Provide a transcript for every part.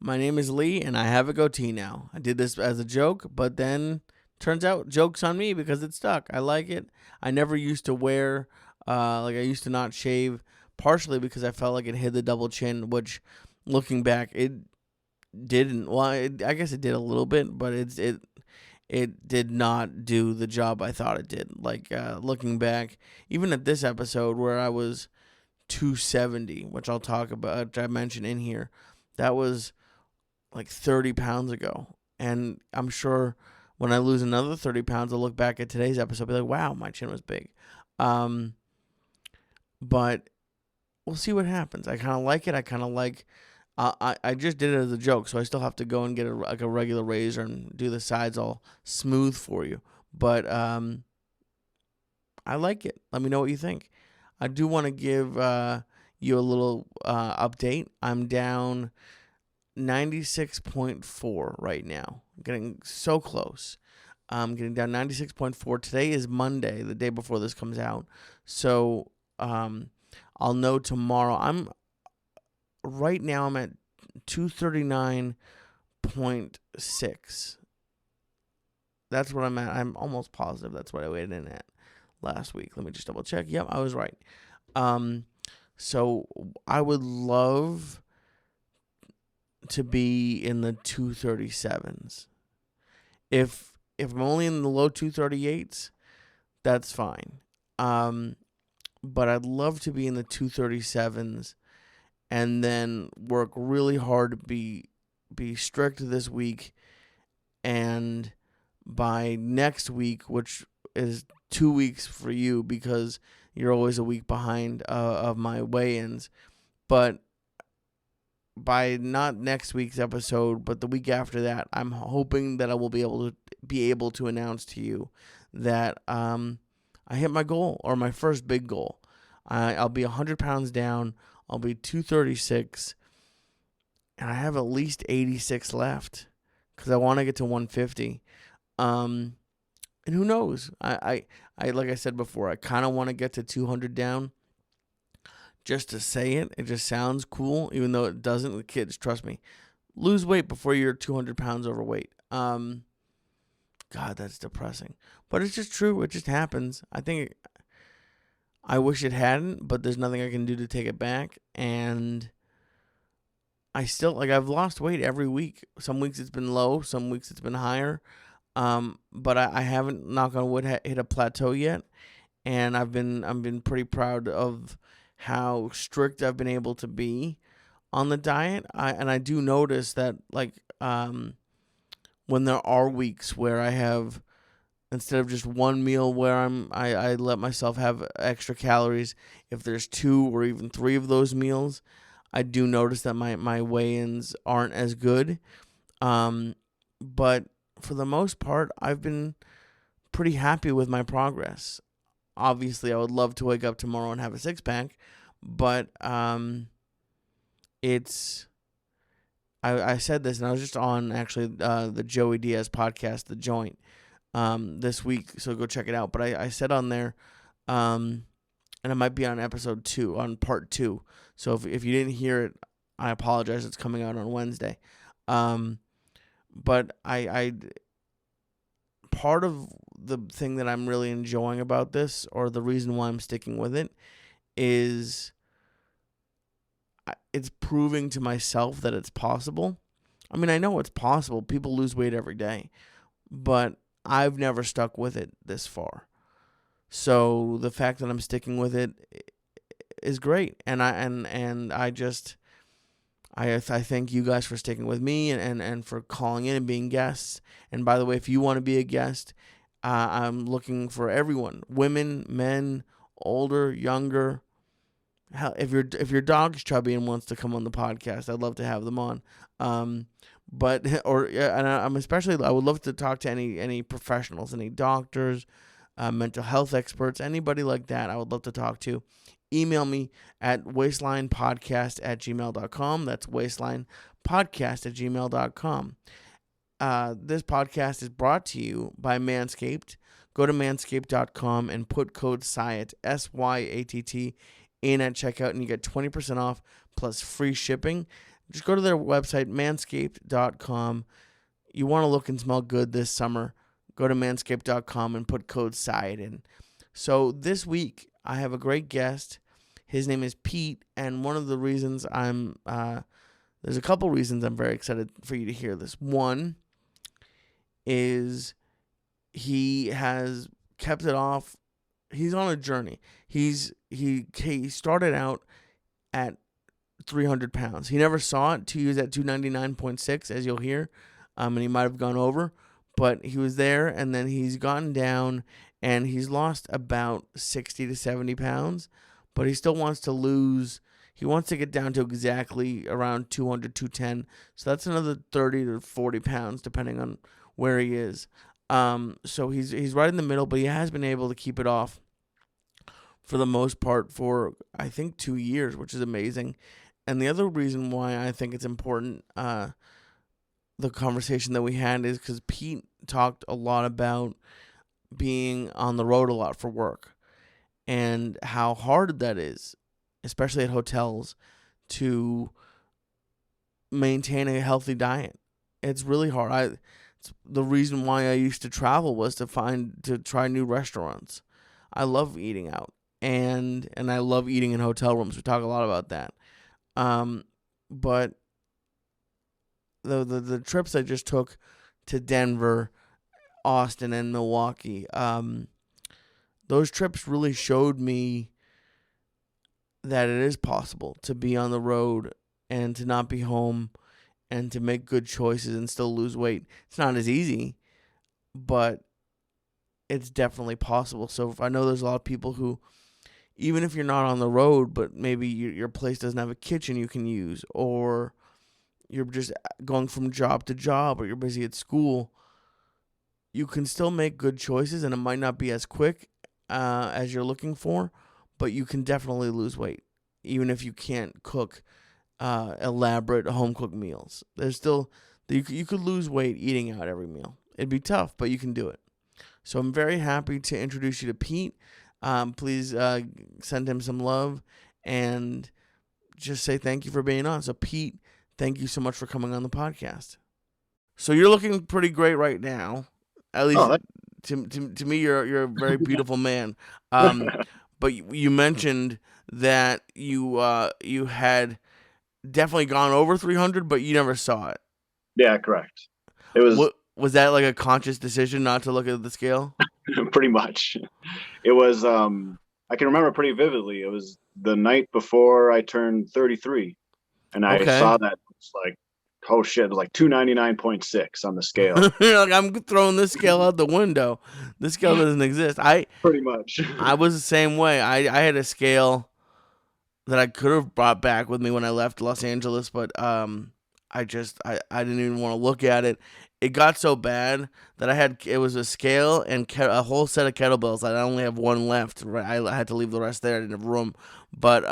My name is Lee, and I have a goatee now. I did this as a joke, but then turns out joke's on me because it stuck. I like it. I never used to wear, I used to not shave, partially because I felt like it hid the double chin, which, looking back, it didn't. Well, I guess it did a little bit, but it did not do the job I thought it did. Looking back, even at this episode where I was 270, which I'll talk about, which I mentioned in here, that was like 30 pounds ago. And I'm sure when I lose another 30 pounds, I'll look back at today's episode and be like, wow, my chin was big. But we'll see what happens. I kind of like it. I just did it as a joke, so I still have to go and get a regular razor and do the sides all smooth for you. But I like it. Let me know what you think. I do want to give you a little update. I'm down 96.4 right now. I'm getting so close. I'm getting down 96.4. Today is Monday, the day before this comes out. So I'll know tomorrow. Right now I'm at 239.6. That's what I'm at. I'm almost positive that's what I weighed in at last week. Let me just double check. Yep, I was right. So I would love to be in the 237s. If I'm only in the low 238s, that's fine. But I'd love to be in the 237s and then work really hard to be strict this week, and by next week, which is 2 weeks for you because you're always a week behind of my weigh-ins, but by not next week's episode, but the week after that, I'm hoping that I will be able to announce to you that I hit my goal, or my first big goal. I'll be 100 pounds down. I'll be 236, and I have at least 86 left because I want to get to 150. And who knows? I like I said before, I kind of want to get to 200 down. Just to say it. It just sounds cool, even though it doesn't. The kids, trust me, lose weight before you're 200 pounds overweight. God, that's depressing. But it's just true. It just happens. I wish it hadn't, but there's nothing I can do to take it back. And I still, I've lost weight every week. Some weeks it's been low, some weeks it's been higher. But I haven't, knock on wood, hit a plateau yet. And I've been pretty proud of how strict I've been able to be on the diet. I do notice that, when there are weeks where I have, instead of just one meal where I let myself have extra calories, if there's 2 or even 3 of those meals, I do notice that my weigh-ins aren't as good. But for the most part, I've been pretty happy with my progress. Obviously, I would love to wake up tomorrow and have a 6-pack, but it's... I said this, and I was just on, actually, the Joey Diaz podcast, The Joint, this week, so go check it out. But I said on there, and it might be on episode 2, on part 2. So if you didn't hear it, I apologize. It's coming out on Wednesday. But I part of the thing that I'm really enjoying about this, or the reason why I'm sticking with it, is it's proving to myself that it's possible. I mean, I know it's possible. People lose weight every day, but I've never stuck with it this far. So the fact that I'm sticking with it is great, and I thank you guys for sticking with me and for calling in and being guests. And by the way, if you want to be a guest, I'm looking for everyone: women, men, older, younger. Hell, if your dog's chubby and wants to come on the podcast, I'd love to have them on. I would love to talk to any professionals, any doctors, mental health experts, anybody like that. I would love to talk to. Email me at waistlinepodcast@gmail.com. That's waistlinepodcast@gmail.com. This podcast is brought to you by Manscaped. Go to manscaped.com and put code Syatt, SYATT, in at checkout, and you get 20% off plus free shipping. just go to their website, manscaped.com. You want to look and smell good this summer, go to manscaped.com and put code Syatt in. So this week, I have a great guest. His name is Pete, and one of the reasons there's a couple reasons I'm very excited for you to hear this. One is he has kept it off. He's on a journey. He started out at 300 pounds. He never saw it. He was at 299.6, as you'll hear, and he might have gone over, but he was there, and then he's gotten down, and he's lost about 60 to 70 pounds, but he still wants to lose. He wants to get down to exactly around 200, 210, so that's another 30 to 40 pounds, depending on where he is. So he's right in the middle, but he has been able to keep it off for the most part for, I think, 2 years, which is amazing. And the other reason why I think it's important, the conversation that we had, is because Pete talked a lot about being on the road a lot for work and how hard that is, especially at hotels, to maintain a healthy diet. It's really hard. The reason why I used to travel was to try new restaurants. I love eating out, and I love eating in hotel rooms. We talk a lot about that. But the trips I just took to Denver, Austin, and Milwaukee, those trips really showed me that it is possible to be on the road and to not be home and to make good choices and still lose weight. It's not as easy, but it's definitely possible. So I know there's a lot of people who, even if you're not on the road, but maybe your place doesn't have a kitchen you can use, or you're just going from job to job, or you're busy at school, you can still make good choices, and it might not be as quick as you're looking for, but you can definitely lose weight, even if you can't cook elaborate home-cooked meals. There's still, you could lose weight eating out every meal. It'd be tough, but you can do it. So I'm very happy to introduce you to Pete. Please send him some love and just say thank you for being on. So Pete, thank you so much for coming on the podcast. So you're looking pretty great right now. At least to me, you're a very beautiful man. But you mentioned that you had definitely gone over 300, but you never saw it. Yeah, correct. It was that like a conscious decision not to look at the scale? pretty much. It was, I can remember pretty vividly. It was the night before I turned 33, and I saw that. It's like, oh shit, it was like 299.6 on the scale. You're like, I'm throwing this scale out the window. This scale doesn't exist. Pretty much. I was the same way. I had a scale that I could have brought back with me when I left Los Angeles, but I didn't even want to look at it. It got so bad that it was a scale and a whole set of kettlebells. I only have one left. Right? I had to leave the rest there. I didn't have room. But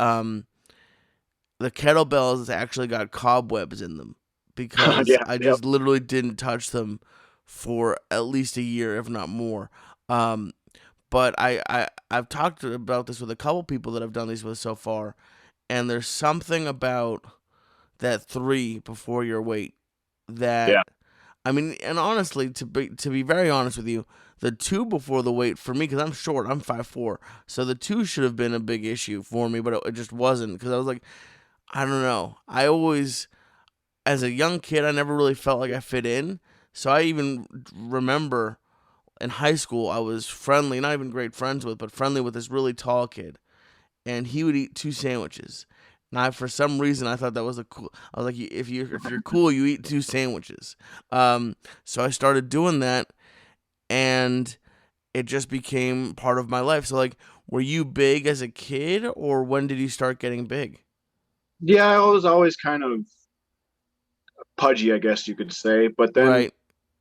the kettlebells actually got cobwebs in them because I just literally didn't touch them for at least a year, if not more. But I've talked about this with a couple people that I've done these with so far, and there's something about that 3 before your weight that, I mean, and honestly, to be very honest with you, the 2 before the weight for me, because I'm short, I'm 5'4", so the 2 should have been a big issue for me, but it just wasn't, because I was like, I don't know. I always, as a young kid, I never really felt like I fit in, so I even remember in high school, I was friendly, not even great friends with, but friendly with this really tall kid, and he would eat 2 sandwiches. And for some reason, I thought that was cool. I was like, if you're cool, you eat 2 sandwiches. So I started doing that, and it just became part of my life. So, like, were you big as a kid, or when did you start getting big? Yeah, I was always kind of pudgy, I guess you could say. But then, right.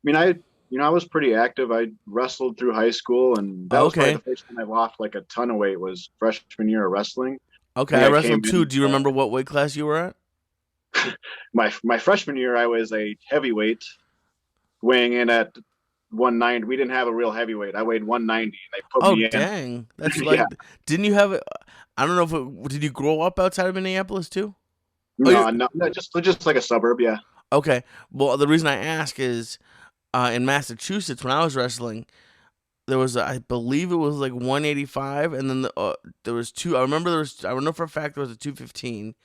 I mean, I was pretty active. I wrestled through high school, and that was probably the first time I lost like a ton of weight was freshman year of wrestling. Okay, I wrestled too. Do you remember what weight class you were at? My freshman year, I was a heavyweight, weighing in at 190. We didn't have a real heavyweight. I weighed 190. They put me in. Oh, dang. That's like, didn't you have I don't know did you grow up outside of Minneapolis too? No, no, no, just like a suburb. Yeah, Okay. Well, the reason I ask is in Massachusetts when I was wrestling, there was I believe it was like 185, and then there was two. I know for a fact there was a 215,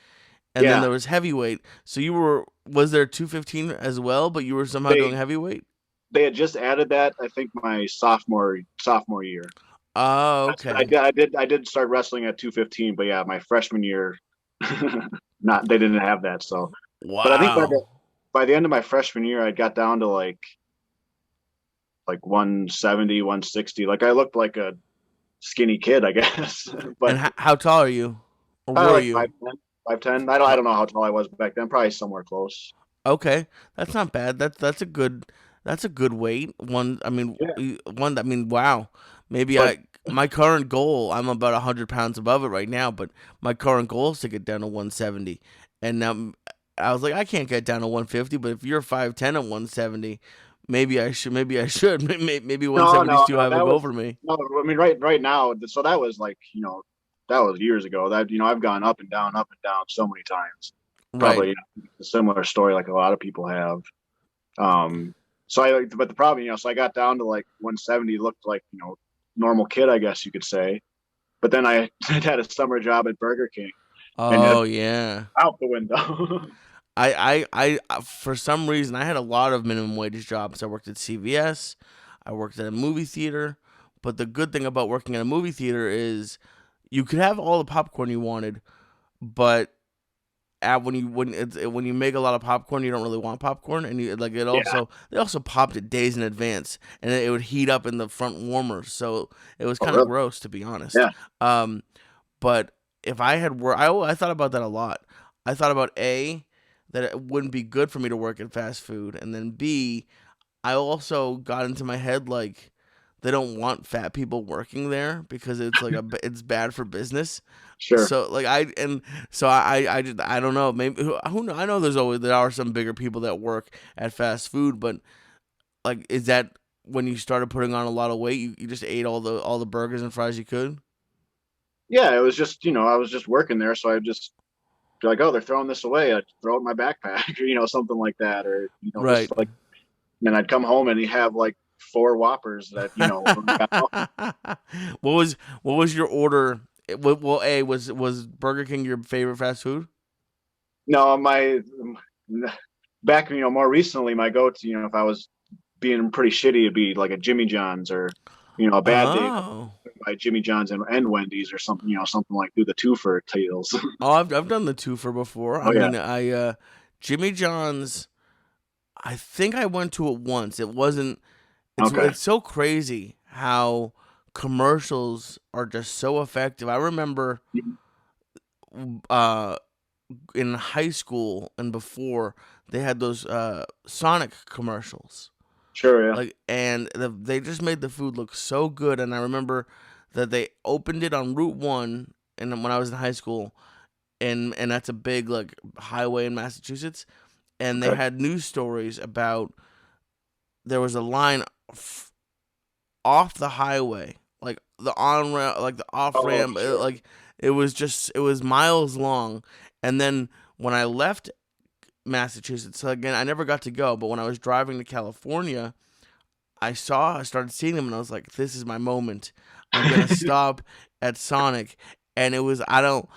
and then yeah. there was heavyweight. So was there 215 as well, but you were somehow doing They heavyweight? they had just added that. I think my sophomore year. Oh, I okay. did I did start wrestling at 215, but yeah, my freshman year, not they didn't have that. So, but I think Wow. by the end of my freshman year, I got down to like 170, 160. Like I looked like a skinny kid, I guess. And But how tall are you, or probably were like you? 5'10", 5'10". I Uh, don't know how tall I was back then. Probably somewhere close. okay, that's not bad. That's a good weight. Yeah. One. I mean, wow. Maybe But my current goal. I'm about 100 pounds above it right now, but my current goal is to get down to 170. And now I was like, I can't get down to 150. But if you're 5'10" at 170, maybe I should. Maybe I should. Maybe no, 170 is no, too no. high of a That goal was for me. no. I mean, right now. So that was like that was years ago. That I've gone up and down so many times. Right. Probably a similar story like a lot of people have. Um, so but the problem, so I got down to like 170, looked like, normal kid, I guess you could say. But then I had a summer job at Burger King and Oh yeah. out the window. For some reason, I had a lot of minimum wage jobs. I worked at CVS, I worked at a movie theater. But the good thing about working at a movie theater is you could have all the popcorn you wanted, but when you make a lot of popcorn, you don't really want popcorn, and Yeah. they also popped it days in advance, and it would heat up in the front warmers, so it was Oh, kind of really? gross to be honest. Yeah. Um, but if I had work, I thought about that a lot. I thought about A, that it wouldn't be good for me to work in fast food, and then B, I also got into my head like they don't want fat people working there because it's bad for business. Sure. So like I and so I don't know, maybe I know there are some bigger people that work at fast food, but like is that when you started putting on a lot of weight, you just ate all the burgers and fries you could? Yeah. It was just, I was just working there. So I just be like, oh, they're throwing this away. I'd throw it in my backpack or, something like that. Or, Right. just like, and I'd come home and he'd have like four Whoppers that, when I got home. What was your order? Well, A, was Burger King your favorite fast food? No, back, more recently, my go-to, if I was being pretty shitty, it'd be like a Jimmy John's or, a bad day Oh. by Jimmy John's and Wendy's or something, something like do the two for titles. Oh, I've done the twofer before. I Oh yeah. mean, Jimmy John's. I think I went to it once. It wasn't. Okay. It's so crazy how commercials are just so effective. I remember uh in high school and before they had those Sonic commercials. Sure. Yeah. They just made the food look so good, and I remember that they opened it on Route 1 and when I was in high school, and that's a big like highway in Massachusetts, and they Okay. had news stories about there was a line off the highway, like the on ramp, like the off Oh, ramp, sure. like it was miles long. And then when I left Massachusetts, so again, I never got to go, but when I was driving to California, I started seeing them, and I was like, this is my moment. I'm gonna stop at Sonic, and it was I don't.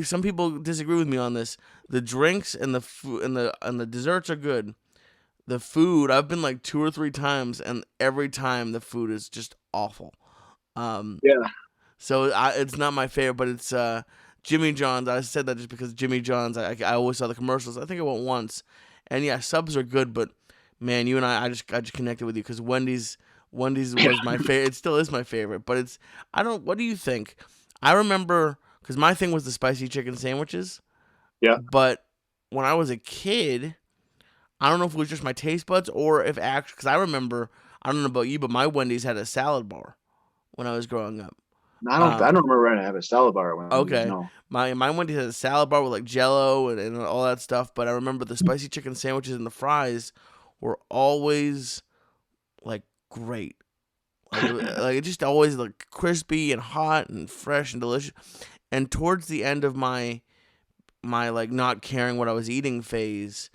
Some people disagree with me on this. The drinks and the food and the desserts are good. The food, I've been like two or three times, and every time the food is just awful. Um, Yeah. it's not my favorite, but it's Jimmy John's. I said that just because Jimmy John's. I always saw the commercials. I think I went once, and yeah, subs are good, but man, you and I just connected with you because Wendy's Yeah. was my favorite. It still is my favorite, but it's I don't. What do you think? I remember because my thing was the spicy chicken sandwiches, Yeah. but when I was a kid. I don't know if it was just my taste buds or if actually, because I remember, I don't know about you, but my Wendy's had a salad bar when I was growing up. I Um, don't remember when I have a salad bar at Wendy's. okay, No. my Wendy's had a salad bar with like Jello and all that stuff, but I remember the spicy chicken sandwiches and the fries were always like great. Like it just always like crispy and hot and fresh and delicious. And towards the end of my like not caring what I was eating phase,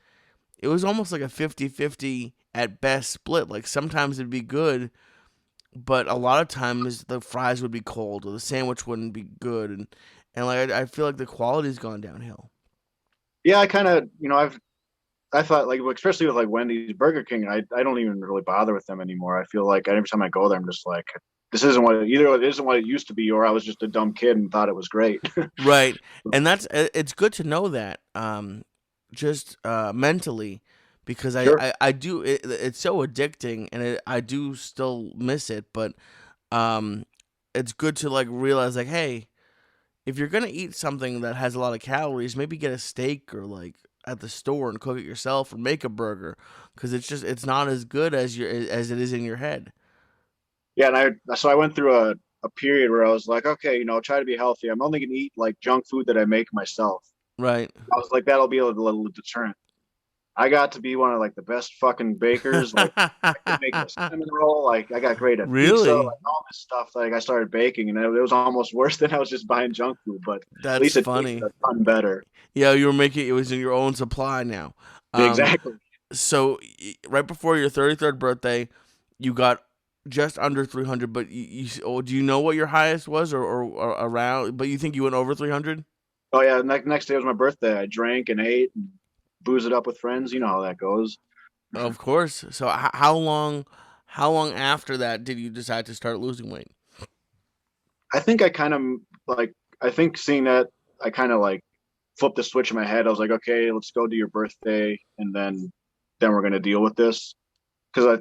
it was almost like a 50-50 at best split. Like sometimes it'd be good, but a lot of times the fries would be cold or the sandwich wouldn't be good, and like I feel like the quality's gone downhill. Yeah, I kind of, I thought like, especially with like Wendy's, Burger King, I don't even really bother with them anymore. I feel like every time I go there, I'm just like, this isn't what either it isn't what it used to be, or I was just a dumb kid and thought it was great. Right, and it's good to know that, just mentally, because Sure. I do it's so addicting, and I do still miss it, but um, it's good to like realize like, hey, if you're gonna eat something that has a lot of calories, maybe get a steak or like at the store and cook it yourself or make a burger, because it's not as good as it is in your head. Yeah, and I went through a period where I was like, okay, try to be healthy. I'm only gonna eat like junk food that I make myself. Right. I was like, that'll be a little deterrent. I got to be one of like the best fucking bakers. Like I could make a cinnamon roll. Like I got great at pizza. Really? Like all this stuff. Like I started baking, and it was almost worse than I was just buying junk food. But at That's least it tasted funny. a ton better. Yeah, you were making it was in your own supply now. Um, Exactly. so right before your 33rd birthday, you got just under 300. But do you know what your highest was, or around? But you think you went over 300? Oh yeah. Next day was my birthday. I drank and ate and boozed it up with friends. You know how that goes. Of course. So how long after that did you decide to start losing weight? I think I kind of like. I think seeing that, I kind of like flipped the switch in my head. I was like, okay, let's go do your birthday, and then we're gonna deal with this. Because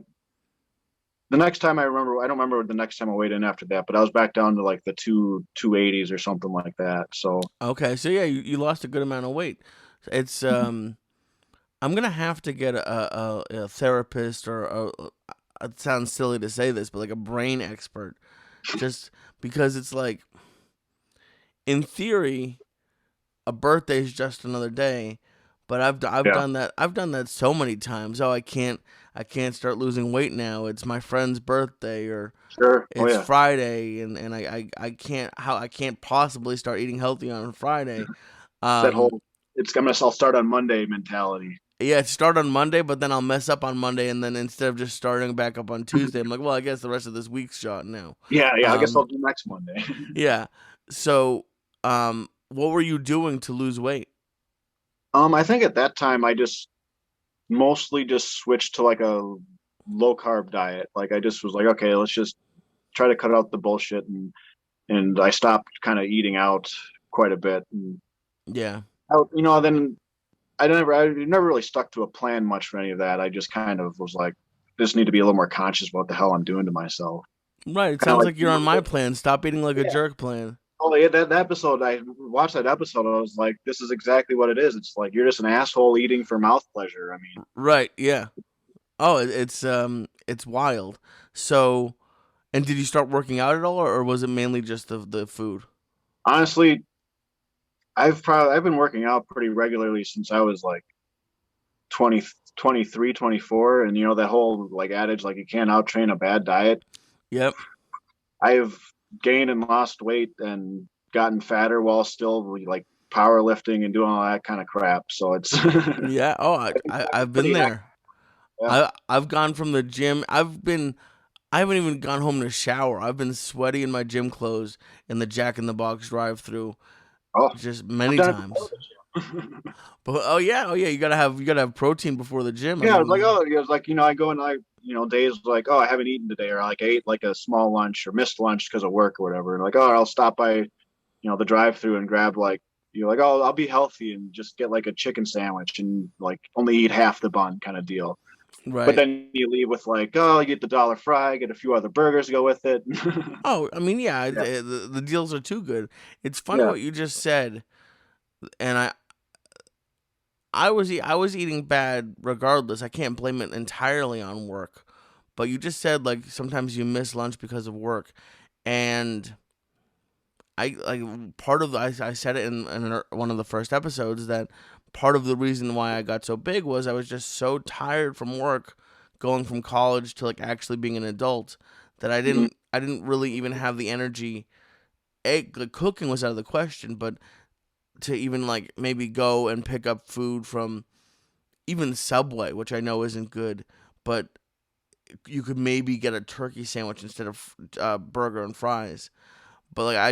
the next time I don't remember the next time I weighed in after that, but I was back down to like the 280s or something like that. So Okay, so yeah, you lost a good amount of weight. It's I'm gonna have to get a therapist or it sounds silly to say this, but like a brain expert, just because it's like in theory a birthday is just another day, but I've yeah, done that so many times. Oh, I can't start losing weight now. It's my friend's birthday or sure, oh it's yeah, Friday and I can't possibly start eating healthy on Friday. it's that Um, whole I'll start on Monday mentality. Yeah, start on Monday, but then I'll mess up on Monday, and then instead of just starting back up on Tuesday, I'm like, well, I guess the rest of this week's shot now. Yeah, yeah, I guess Um, I'll do next Monday. yeah. So, what were you doing to lose weight? I think at that time I just mostly just switched to like a low carb diet. Like I just was like, okay, let's just try to cut out the bullshit, and I stopped kind of eating out quite a bit. And Yeah. then I never really stuck to a plan much for any of that. I just kind of was like, just need to be a little more conscious about what the hell I'm doing to myself. Right. It Kind of sounds like, like you're on my plan. Stop eating like a yeah. jerk plan. Oh yeah, that episode, I watched that episode. I was like, this is exactly what it is. It's like you're just an asshole eating for mouth pleasure. I mean, Right. Yeah. Oh, it's wild. So, and did you start working out at all, or was it mainly just the food? honestly, I've been working out pretty regularly since I was like 20, 23, 24, and that whole like adage like you can't out train a bad diet. Yep. I've gained and lost weight and gotten fatter while still like powerlifting and doing all that kind of crap. So it's Yeah. Oh, I'm I've been pretty active. there. Yeah. I've gone from the gym. I haven't even gone home to shower. I've been sweaty in my gym clothes in the Jack in the Box drive-through Oh, just I've many done it before times. the gym. But oh yeah, you gotta have protein before the gym. I Yeah, it's like, mean, oh, it was like, I go and days like, oh, I haven't eaten today, or like I ate like a small lunch or missed lunch because of work or whatever. And like, oh, I'll stop by, the drive through and grab like, you're like, oh, I'll be healthy and just get like a chicken sandwich and like only eat half the bun kind of deal. But right? then you leave with like, oh, you get the dollar fry, get a few other burgers to go with it. Oh, I mean, yeah, Yeah, the deals are too good. It's funny yeah. what you just said, and I was eating bad regardless. I can't blame it entirely on work, but you just said like sometimes you miss lunch because of work, and I like part of I said it in one of the first episodes that part of the reason why I got so big was I was just so tired from work, going from college to like actually being an adult, that Mhm. I didn't really even have the energy. Like cooking was out of the question, but to even like maybe go and pick up food from even Subway, which I know isn't good, but you could maybe get a turkey sandwich instead of burger and fries. But like I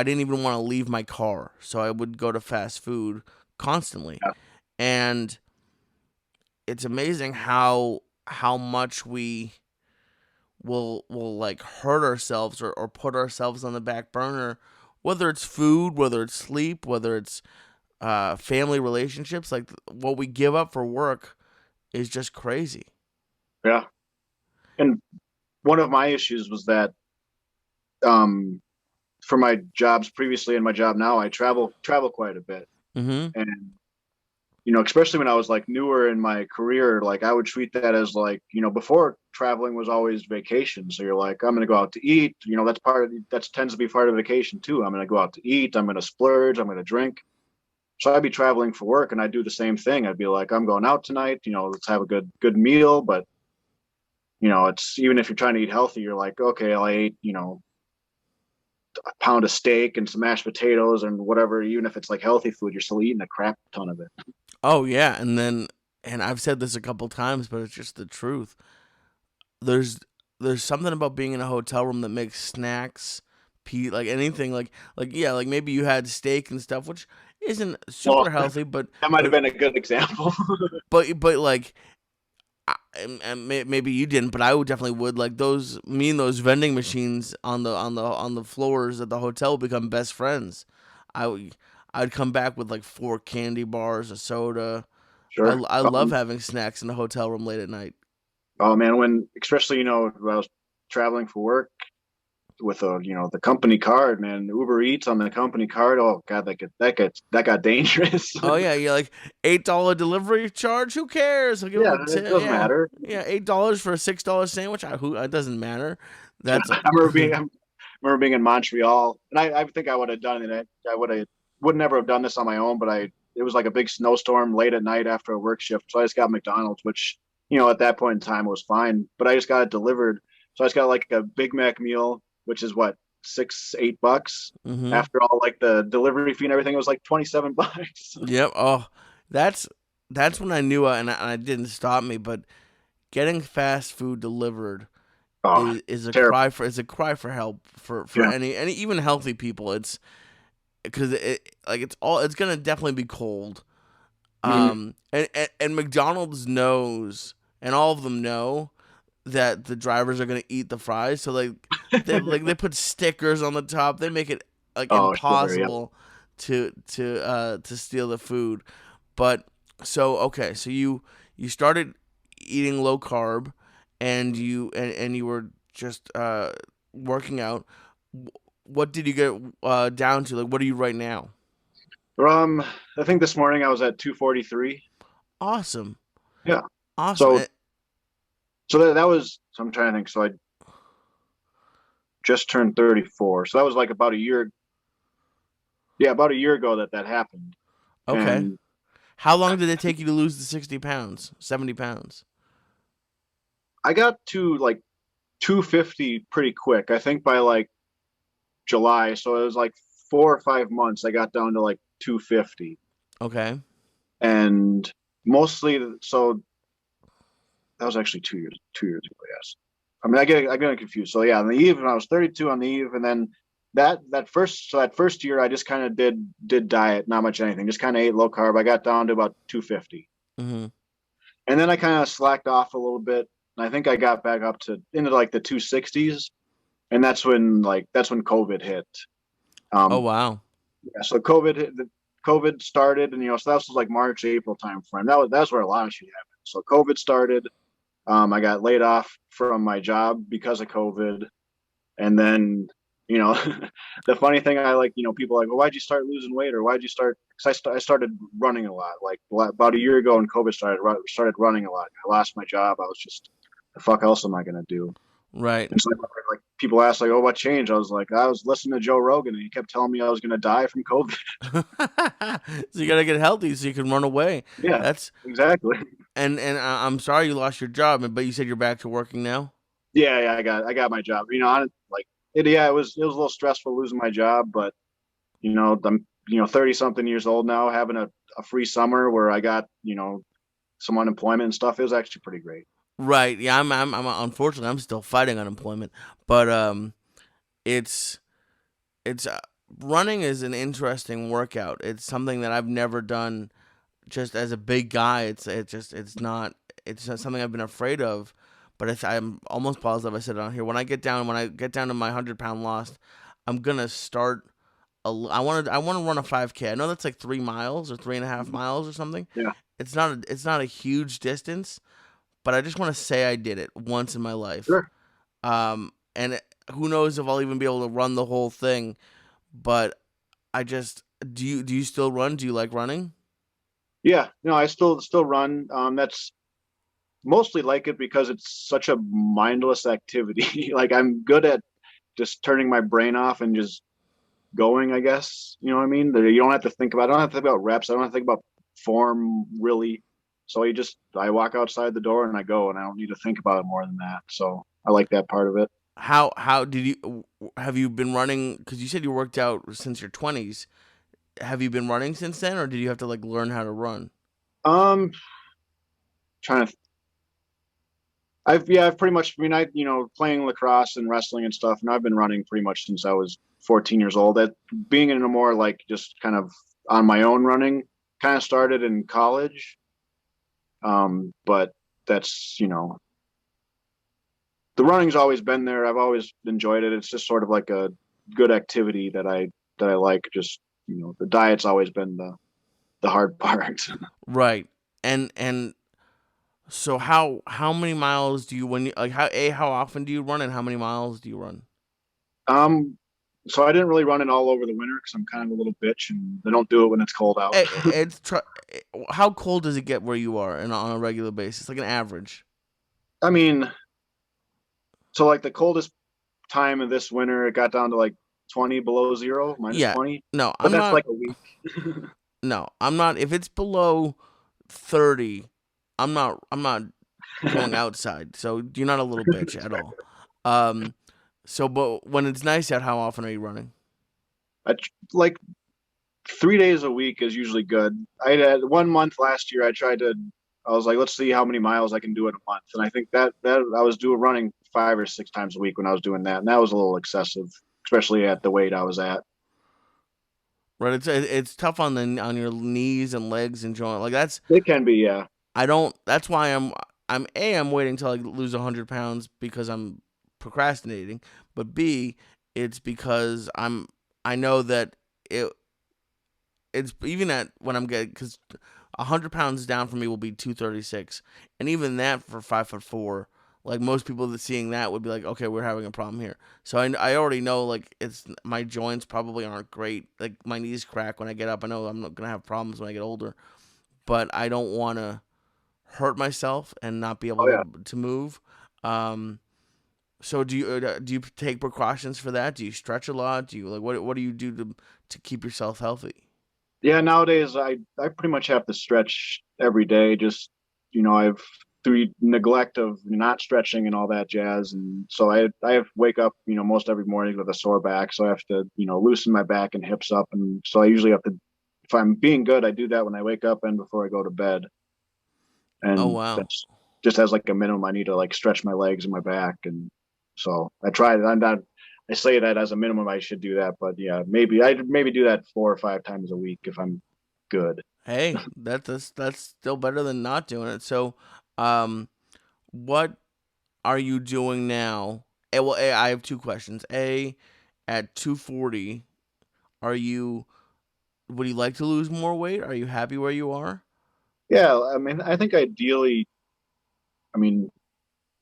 didn't even want to leave my car, so I would go to fast food constantly. Yeah. And it's amazing how much we will like hurt ourselves or put ourselves on the back burner, whether it's food, whether it's sleep, whether it's family relationships. Like what we give up for work is just crazy. Yeah. And one of my issues was that um, for my jobs previously and my job now, I travel quite a bit. Mm-hmm. And especially when I was like newer in my career, like I would treat that as like, before traveling was always vacation. So you're like, I'm going to go out to eat. That tends to be part of vacation too. I'm going to go out to eat. I'm going to splurge. I'm going to drink. So I'd be traveling for work and I'd do the same thing. I'd be like, I'm going out tonight. Let's have a good meal. But it's even if you're trying to eat healthy, you're like, okay, I ate, a pound of steak and some mashed potatoes and whatever. Even if it's like healthy food, you're still eating a crap ton of it. Oh yeah, and I've said this a couple times, but it's just the truth. There's there's something about being in a hotel room that makes snacks, like anything, like yeah, like maybe you had steak and stuff, which isn't Well, super healthy, but that might have but been a good example. but like and maybe you didn't, but I would definitely would like those vending machines on the floors at the hotel become best friends. I would I'd come back with like 4 candy bars, a soda. Sure. I love having snacks in the hotel room late at night. Oh man, when especially when I was traveling for work with the company card, man, Uber Eats on the company card. Oh god, that got dangerous. Oh yeah, you're like $8 delivery charge. Who cares? I'll give them Yeah, a it tip. doesn't Yeah, matter. yeah, $8 for a $6 sandwich. Who? It doesn't matter. That's I remember being in Montreal, and I think I would have done it. I would never have done this on my own, but it was like a big snowstorm late at night after a work shift, so I just got McDonald's, which at that point in time was fine, but I just got it delivered, so I just got like a Big Mac meal, which is what, $6-8 mm-hmm. after all like the delivery fee and everything. It was like $27. Yep. Oh, that's that's when I knew, and I didn't stop me. But getting fast food delivered Oh, is a terrible. cry for help for Yeah. any even healthy people. It's because it's gonna definitely be cold. Hmm. And McDonald's knows, and all of them know that the drivers are gonna eat the fries. So they put stickers on the top. They make it like Oh, sure. Yeah. impossible to steal the food. But so okay, so you started eating low carb, and you were just working out. What did you get down to? Like, what are you right now? Um, I think this morning I was at 243. Awesome, Yeah. awesome. So that was, so I'm trying to think. So I just turned 34. So that was like about a year. Yeah, about a year ago that happened. Okay. And How long did it take you to lose the 60 pounds, 70 pounds? I got to like 250 pretty quick. I think by like July. So it was like 4 or 5 months. I got down to like 250. Okay. And mostly, so that was actually 2 years ago. Yes. I mean, I get confused. So yeah, on the eve, when I was 32 on the eve, and then that first year, I just kind of did diet, not much anything, just kind of ate low carb. I got down to about 250, Mm-hmm. and then I kind of slacked off a little bit, and I think I got back up to into like the 260s, and that's when COVID hit. Oh Um, wow. yeah, so COVID started, and so that was like March, April time frame. That's where a lot of shit happened. So COVID started. I got laid off from my job because of COVID. And then, you know, the funny thing, people are like, well, why'd you start losing weight, or why'd you start? Because I started running a lot. Like about a year ago when COVID started running a lot. I lost my job. I was just, the fuck else am I gonna do? Right. And so like people ask like, oh, what changed? I was like, I was listening to Joe Rogan, and he kept telling me I was gonna die from COVID. So you gotta get healthy so you can run away. Yeah, That's exactly. and I'm sorry you lost your job, but you said you're back to working now. Yeah, yeah, I got my job. Like yeah, it was a little stressful losing my job, but 30 something years old now, having a free summer where I got, some unemployment and stuff. It was actually pretty great. Right. Yeah. I'm unfortunately I'm still fighting unemployment, but it's it's running is an interesting workout. It's something that I've never done. Just as a big guy, it's not something I've been afraid of. But I'm almost positive I said it on here. When I get down to my 100 pound loss, I'm gonna start. I want to run a 5K. I know that's like 3 miles or 3.5 miles or something. Yeah, It's not a huge distance, but I just want to say I did it once in my life. sure. Who knows if I'll even be able to run the whole thing. But I just do you still run? Do you like running? Yeah, no, I still run. That's mostly like it because it's such a mindless activity. Like I'm good at just turning my brain off and just going, I guess. You know what I mean? You don't have to think about. I don't have to think about reps. I don't have to think about form really. So I walk outside the door and I go, and I don't need to think about it more than that. So I like that part of it. How did you have you been running? Because you said you worked out since your 20s. Have you been running since then, or did you have to like learn how to run? Um, trying to. I've pretty much. I mean, playing lacrosse and wrestling and stuff, and I've been running pretty much since I was 14 years old. That being in a more like just kind of on my own running kind of started in college. But that's the running's always been there. I've always enjoyed it. It's just sort of like a good activity that I like. Just the diet's always been the hard part. Right. And so how many miles do you when you like how often do you run and how many miles do you run? um, so I didn't really run it all over the winter because I'm kind of a little bitch, and I don't do it when it's cold out. It's how cold does it get where you are and on a regular basis, like an average? I mean, so like the coldest time of this winter, it got down to like 20 below zero, minus Yeah. 20, No, but I'm that's not. like a week. No, I'm not. If it's below 30, I'm not going outside. So you're not a little bitch at all. Um. But when it's nice out, how often are you running? Like 3 days a week is usually good. I had 1 month last year. I was like, let's see how many miles I can do in a month. And I think that I was doing running 5 or 6 times a week when I was doing that. And that was a little excessive, especially at the weight I was at. Right. It's tough on the on your knees and legs and joint. Like that's It can be, yeah. I don't. That's why I'm waiting till I lose 100 pounds because I'm procrastinating. But B, it's because I know that it it's even at when I'm getting because 100 pounds down for me will be 236, and even that for 5'4", like most people that seeing that would be like, okay, we're having a problem here. So I already know like it's my joints probably aren't great. Like my knees crack when I get up. I know I'm not gonna have problems when I get older, but I don't want to hurt myself and not be Oh able yeah. to move. Um, so do you take precautions for that? Do you stretch a lot? Do you like what do you do to keep yourself healthy? Yeah, nowadays I pretty much have to stretch every day. Just I've through neglect of not stretching and all that jazz, and so I have to wake up most every morning with a sore back. So I have to loosen my back and hips up, and so I usually have to. If I'm being good, I do that when I wake up and before I go to bed, Oh and wow. that's just as like a minimum. I need to like stretch my legs and my back, and so I try. I'm not. I say that as a minimum, I should do that, but yeah, maybe do that 4 or 5 times a week if I'm good. Hey, that's still better than not doing it. So, um, what are you doing now? I have two questions. At 240, are you would you like to lose more weight? Are you happy where you are? Yeah, I mean, I think ideally, I mean,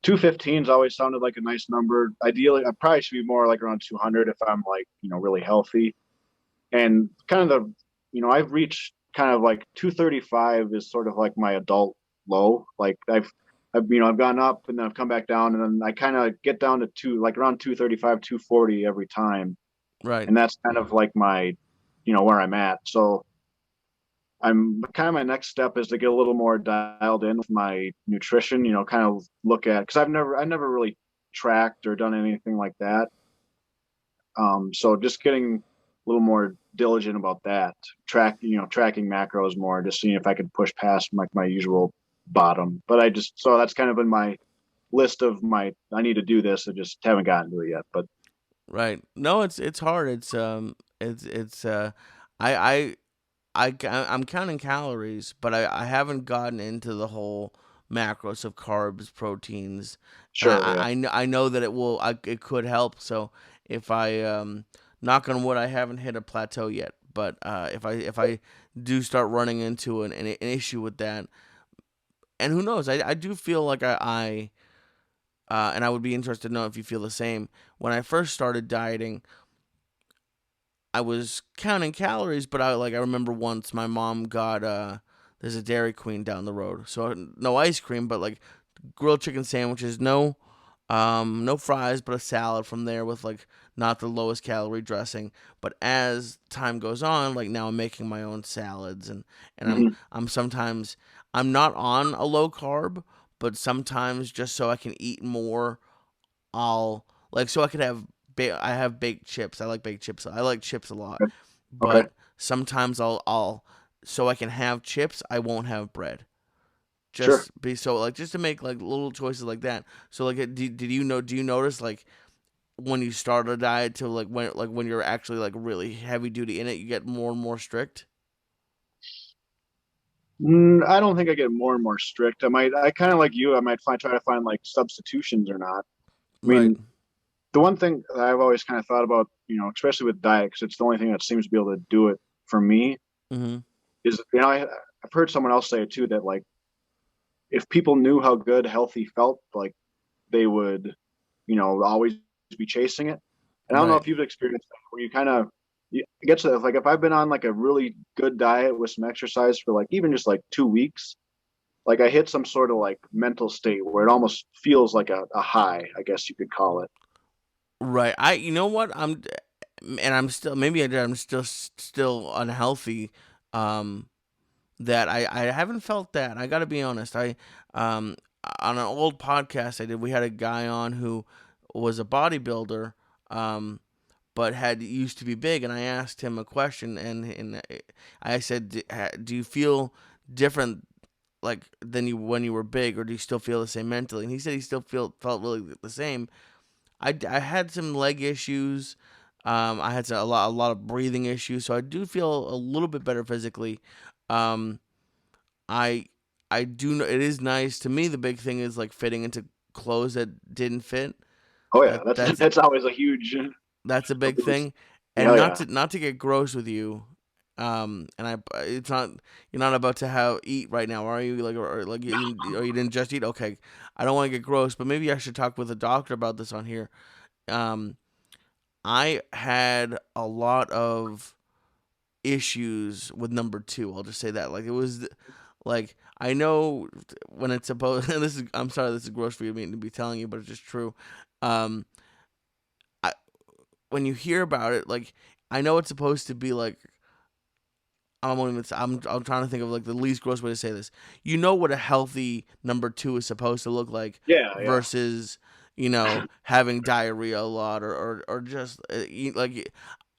215's always sounded like a nice number. Ideally, I probably should be more like around 200 if I'm like, really healthy. And kind of I've reached kind of like 235 is sort of like my adult low. Like I've gone up and then I've come back down and then I kind of get down to like around 235, 240 every time. Right. And that's kind of like my, where I'm at. So I'm kind of my next step is to get a little more dialed in with my nutrition, kind of look at because I never really tracked or done anything like that. So just getting little more diligent about that. Tracking macros more, just seeing if I could push past my usual bottom. But so that's kind of in my list of I need to do this. I just haven't gotten to it yet. But Right. No, it's hard. It's I I I'm counting calories, but I haven't gotten into the whole macros of carbs, proteins, and sure, yeah. I know that it could help. So if I knock on wood, I haven't hit a plateau yet. But if I do start running into an issue with that, and who knows, I do feel like and I would be interested to know if you feel the same. When I first started dieting, I was counting calories, but I remember once my mom got there's a Dairy Queen down the road, so no ice cream, but like grilled chicken sandwiches, no fries, but a salad from there with like not the lowest calorie dressing. But as time goes on, like now I'm making my own salads, and Hmm. I'm sometimes I'm not on a low carb, but sometimes just so I can eat more, I'll like so I could have I have baked chips. I like baked chips. I like chips a lot, Okay, but sometimes I'll so I can have chips. I won't have bread. sure. Just be so like just to make like little choices like that. So like, did you know? Do you notice like when you start a diet to like when you're actually like really heavy duty in it, you get more and more strict. I don't think I get more and more strict. I kind of like you. I might try to find like substitutions or not. I Right. mean, the one thing that I've always kind of thought about, especially with diet, because it's the only thing that seems to be able to do it for me, Mm-hmm. is I've heard someone else say it too that like if people knew how good healthy felt, like they would, always be chasing it. And I don't know Right. if you've experienced that where you kind of it gets to like if I've been on like a really good diet with some exercise for like even just like 2 weeks, like I hit some sort of like mental state where it almost feels like a high, I guess you could call it. Right. You know what I'm still I'm still unhealthy. Um, that I haven't felt that. I got to be honest. I on an old podcast I did, we had a guy on who was a bodybuilder, um, but had used to be big, and I asked him a question, and I said, "Do you feel different like than you when you were big, or do you still feel the same mentally?" And he said he still felt really the same. I had some leg issues. I had a lot of breathing issues, so I do feel a little bit better physically. Um, I I do know it is nice to me. The big thing is like fitting into clothes that didn't fit. Oh yeah, That that's that's that's always that's a a big big thing, and hell yeah. not to get gross with you. And it's not you're not about to have eat right now, are you? Like or like or you didn't just eat. Okay, I don't want to get gross, but maybe I should talk with a doctor about this on here. Um, I had a lot of issues with number two. I'll just say that. Like it was like I know when it's supposed. This is I'm sorry. This is gross for you to be telling you, but it's just true. Um, I, when you hear about it, like I know it's supposed to be like I'm trying to think of like the least gross way to say this. You know what a healthy number two is supposed to look like Yeah, yeah. versus having diarrhea a lot or just like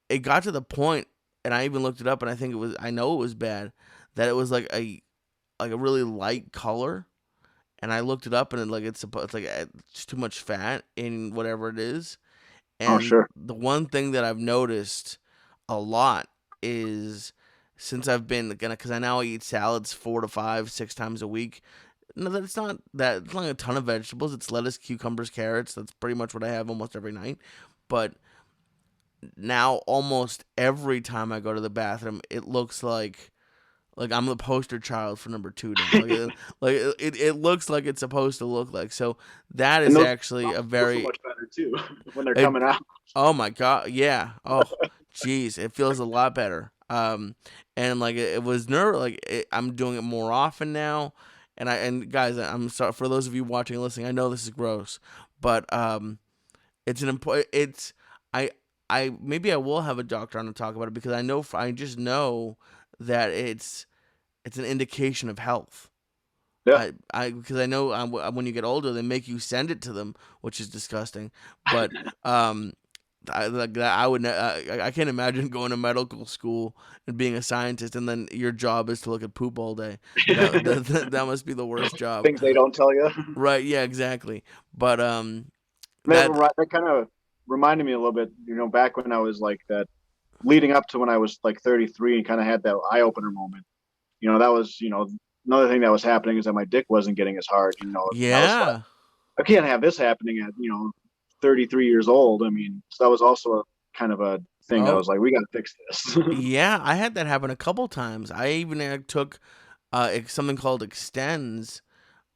it got to the point, and I even looked it up, and I know it was bad that it was like a really light color, and I looked it up, and it's like it's too much fat in whatever it is, Oh and sure. the one thing that I've noticed a lot is since I've been gonna because I now eat salads 4 to 5, 6 times a week. No, that it's not a ton of vegetables. It's lettuce, cucumbers, carrots. That's pretty much what I have almost every night. But now almost every time I go to the bathroom, it looks like I'm the poster child for number two now. It looks like it's supposed to look like. So that And is those actually a feel so very much better too when they're it, coming out. oh my god, yeah. Oh, jeez, it feels a lot better. And like it was I'm doing it more often now. And guys, I'm sorry for those of you watching and listening. I know this is gross, but it's an important. It's I maybe I will have a doctor on to talk about it because I just know that it's an indication of health. Yeah. I because I know when you get older they make you send it to them, which is disgusting. But um, I can't imagine going to medical school and being a scientist, and then your job is to look at poop all day. That must be the worst job. Things they don't tell you. Right? Yeah, exactly. But that That kind of reminded me a little bit, back when I was like that, leading up to when I was like 33 and kind of had that eye opener moment. That was, another thing that was happening is that my dick wasn't getting as hard. And I was like, yeah. I can't have this happening at 33 years old. I mean, so that was also kind of a thing that Oh, was like, we got to fix this. yeah. I had that happen a couple times. I even took something called Extends.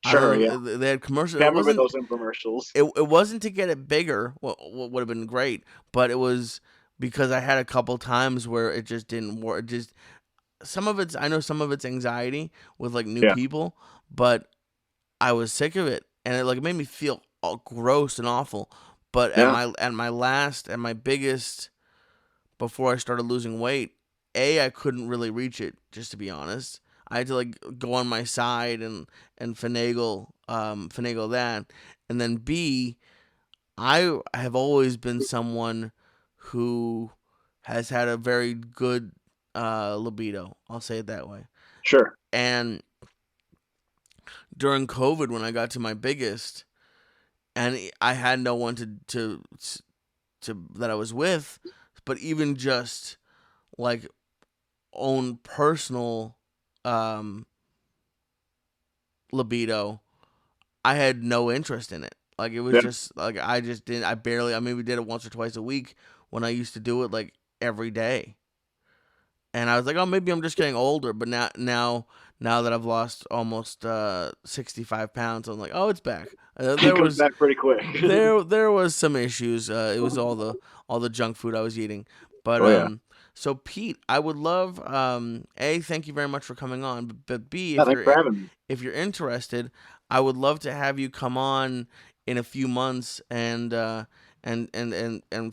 I Sure, don't yeah. know. They had commercials. Yeah, I It remember wasn't. those infomercials. It wasn't to get it bigger. What would have been great, but it was because I had a couple times where it just didn't work. It just some of it's. I know some of it's anxiety with like new Yeah, people, but I was sick of it, and it made me feel all gross and awful. But yeah, at my biggest, before I started losing weight, I couldn't really reach it. Just to be honest, I had to like go on my side and finagle that, and then B, I have always been someone who has had a very good libido. I'll say it that way. sure. And during COVID, when I got to my biggest, and I had no one to that I was with, but even just like own personal um, libido, I had no interest in it. Like it was Yeah, just like I just didn't. I maybe did it once or twice a week when I used to do it like every day. And I was like, oh, maybe I'm just getting older. But now that I've lost almost 65 pounds, I'm like, oh, it's back. it There comes was back pretty quick. there was some issues. It was all the junk food I was eating. But Oh yeah, so Pete, I would love A, thank you very much for coming on. But B, yeah. Thanks for having me. if you're interested, I would love to have you come on in a few months and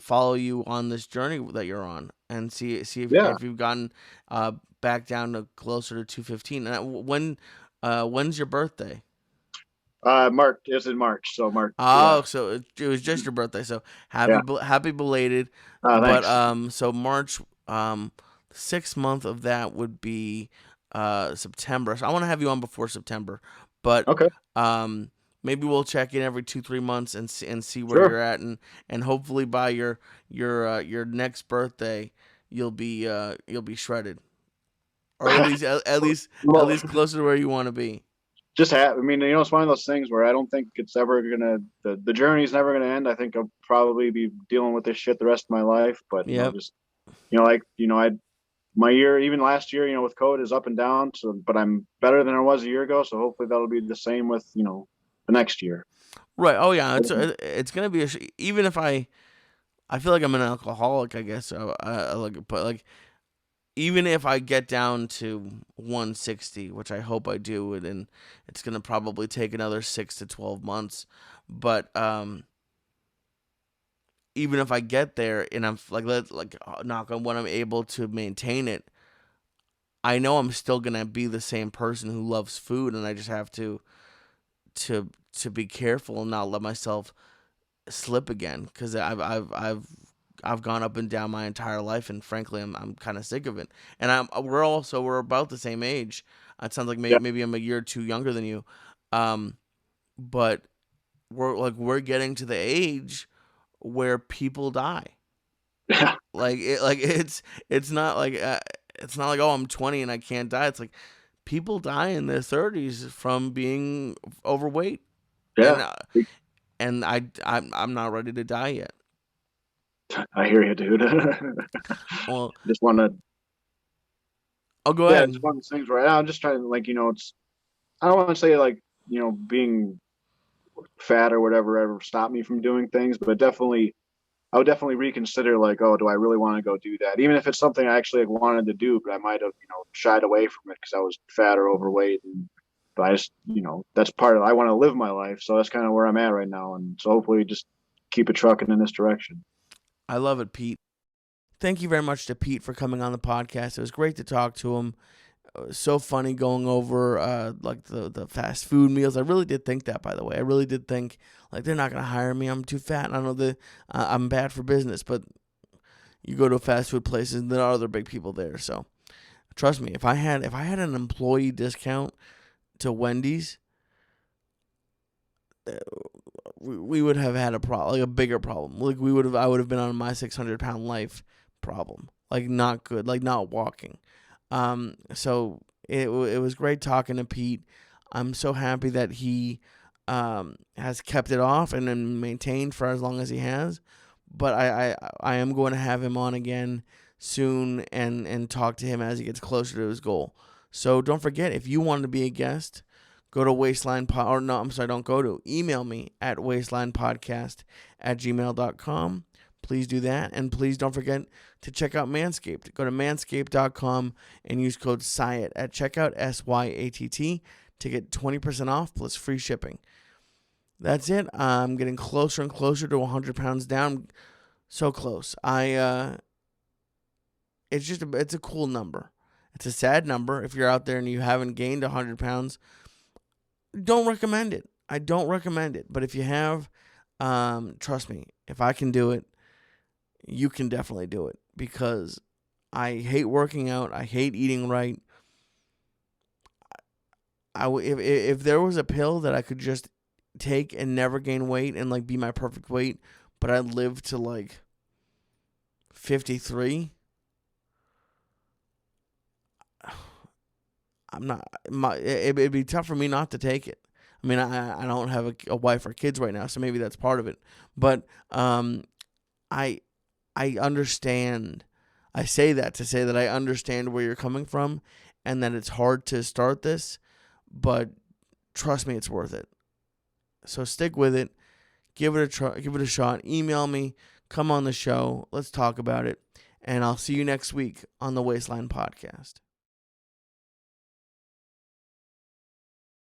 follow you on this journey that you're on and see Yeah, if you've gotten uh back down to closer to 215. And when's your birthday? March. It's in March, so March. Yeah, Oh, so it was just your birthday. So yeah. happy belated. But Thanks. so March 6th month of that would be September. So I want to have you on before September. But Okay, um maybe we'll check in every 2-3 months and see where sure. you're at, and hopefully by your next birthday you'll be shredded, or at Well, least closer to where you want to be. I mean, it's one of those things where I don't think it's ever gonna the journey's never gonna end. I think I'll probably be dealing with this shit the rest of my life. But Yep. just like I my year even last year, with COVID is up and down. So, but I'm better than I was a year ago. So hopefully that'll be the same with the next year. Right. Oh yeah. It's gonna be even if I feel like I'm an alcoholic, I guess. But like even if I get down to 160, which I hope I do, and it's gonna probably take another 6 to 12 months. But even if I get there and I'm knock on wood, I'm able to maintain it, I know I'm still gonna be the same person who loves food, and I just have to to be careful and not let myself slip again, because I've gone up and down my entire life, and frankly, I'm kind of sick of it. And we're about the same age. It sounds like Yeah, maybe I'm a year or two younger than you, um, but we're getting to the age where people die. yeah, It's not like, oh, I'm 20 and I can't die. It's like people die in their 30s from being overweight, and yeah. I'm not ready to die yet. I hear you, dude. Well, Just want to, I'll go yeah, it's ahead. one of those things where I'm just trying to it's I don't want to say like being fat or whatever ever stopped me from doing things, but I would definitely reconsider like, oh, do I really want to go do that? Even if it's something I actually like, wanted to do, but I might have, shied away from it because I was fat or overweight. But I just, that's part of I want to live my life. So that's kind of where I'm at right now. And so hopefully just keep it trucking in this direction. I love it, Pete. Thank you very much to Pete for coming on the podcast. It was great to talk to him. so funny going over like the fast food meals. I really did think that, by the way. I really did think like they're not gonna hire me. I'm too fat. I know I'm bad for business, but you go to fast food places and there are other big people there. So trust me, if I had an employee discount to Wendy's, we would have had a bigger problem. Like I would have been on my 600-pound life problem. Like not good. Like not walking. So it was great talking to Pete. I'm so happy that he has kept it off and then maintained for as long as he has. But I am going to have him on again soon and talk to him as he gets closer to his goal. So don't forget, if you want to be a guest, go to email me at wastelinepodcast@gmail.com. Please do that. And please don't forget to check out Manscaped. Go to manscaped.com and use code Syatt at checkout, SYATT, to get 20% off plus free shipping. That's it. I'm getting closer and closer to 100 pounds down. So close. It's a cool number. It's a sad number. If you're out there and you haven't gained 100 pounds, don't recommend it. I don't recommend it. But if you have, trust me, if I can do it, you can definitely do it, because I hate working out. I hate eating right. If there was a pill that I could just take and never gain weight and like be my perfect weight, but I'd live to like 53, it'd be tough for me not to take it. I mean, I don't have a wife or kids right now, so maybe that's part of it. But I understand. I say that to say that I understand where you're coming from and that it's hard to start this, but trust me, it's worth it. So stick with it. Give it a try, give it a shot. Email me. Come on the show. Let's talk about it. And I'll see you next week on the Wasteland Podcast.